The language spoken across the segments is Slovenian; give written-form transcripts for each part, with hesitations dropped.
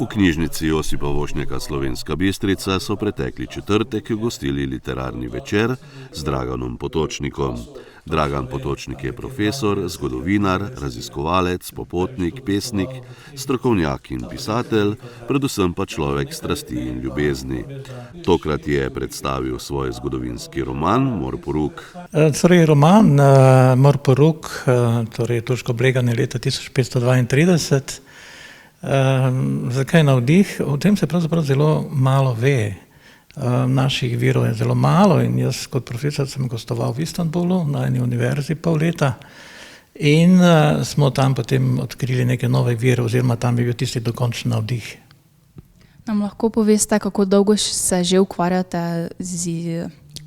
V knjižnici Josipa Vošnjaka Slovenska Bistrica so pretekli četrtek gostili literarni večer z Draganom Potočnikom. Dragan Potočnik je profesor, zgodovinar, raziskovalec, popotnik, pesnik, strokovnjak in pisatelj, predvsem pa človek strasti in ljubezni. Tokrat je predstavil svoj zgodovinski roman Morporuk. Roman Morporuk, turško obleganje leta 1532. Zakaj navdih? O tem se pravzaprav zelo malo ve. Naših virov je zelo malo in jaz kot profesor sem gostoval v Istanbulu na eni univerzi pol leta in smo tam potem odkrili neke nove vire oziroma tam je bil tisti dokončen navdih. Nam lahko poveste, kako dolgo se že ukvarjate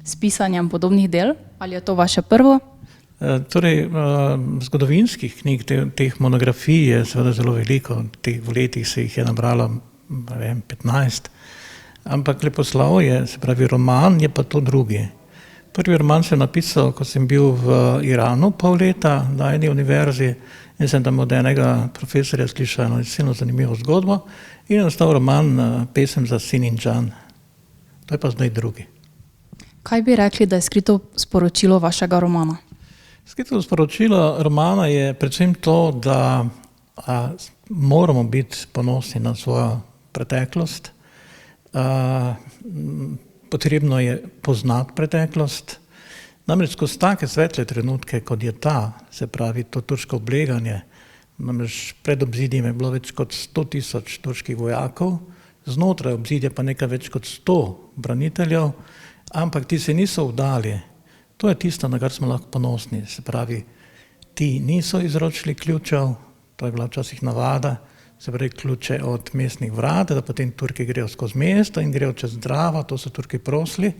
s pisanjem podobnih del? Ali je to vaše prvo? Zgodovinskih knjig, teh monografij je seveda zelo veliko. V letih se jih je nabralo 15. Ampak leposlovje, se pravi roman, je pa to drugi. Prvi roman sem napisal, ko sem bil v Iranu pol leta na eni univerzi in sem tam od enega profesorja slišal eno silno zanimivo zgodbo in je nastal roman Pesem za Sinindžan. To je pa zdaj drugi. Kaj bi rekli, da je skrito sporočilo vašega romana? Skrito sporočilo romana je predvsem to, da moramo biti ponosni na svojo preteklost. Potrebno je poznati preteklost. Namreč skozi take svetle trenutke, kot je ta, se pravi to turško obleganje, namreč pred obzidjem je bilo več kot 100.000 turških vojakov, znotraj obzidja pa nekaj več kot 100 braniteljev, ampak ti se niso vdali. To je tisto, na kar smo lahko ponosni. Se pravi, ti niso izročili ključev, to je bila včasih navada, se pravi ključe od mestnih vrat, da potem Turki grejo skozi mesto in grejo čez Dravo, to so Turki prosili.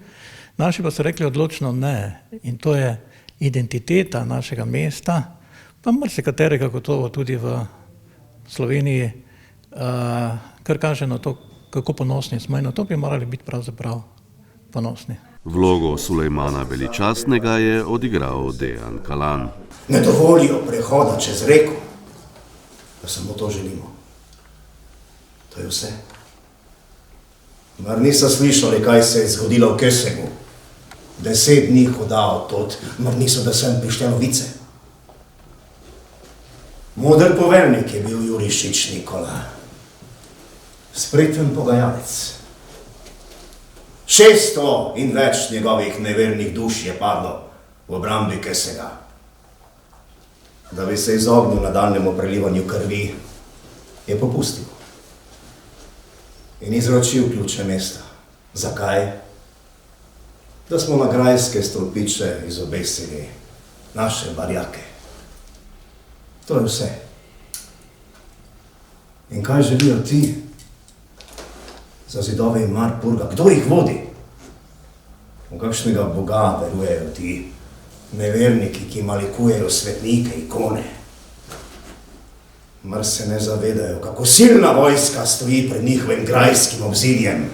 Naši pa so rekli odločno ne. In to je identiteta našega mesta, pa marsikaterega gotovo tudi v Sloveniji, kar kaže na to, kako ponosni smo in na to bi morali biti pravzaprav ponosni. Vlogo Sulejmana Veličastnega je odigral Dejan Kalan. Ne dovolijo prehoda čez reko, da samo to želimo. To je vse. Mar niso slišali, kaj se je zgodilo v Kesegu? 10 dni hoda od tod, mar niso, da sem prišle novice. Moder poveljnik je bil Jurišič Nikola. Spreten pogajalec. 600 in več njegovih nevernih duš je padlo v obrambi Kesega. Da bi se izognil nadaljnjemu prelivanju krvi, je popustil in izročil ključe mesta. Zakaj? Da smo na grajske stolpiče izobesili naše barjake. To je vse. In kaj želijo ti za zidove in Morporka? Kdo jih vodi? V kakšnega Boga verujejo ti neverniki, ki malikujejo svetnike, ikone? Mar se ne zavedajo, kako silna vojska stoji pred njihovim grajskim obzidjem?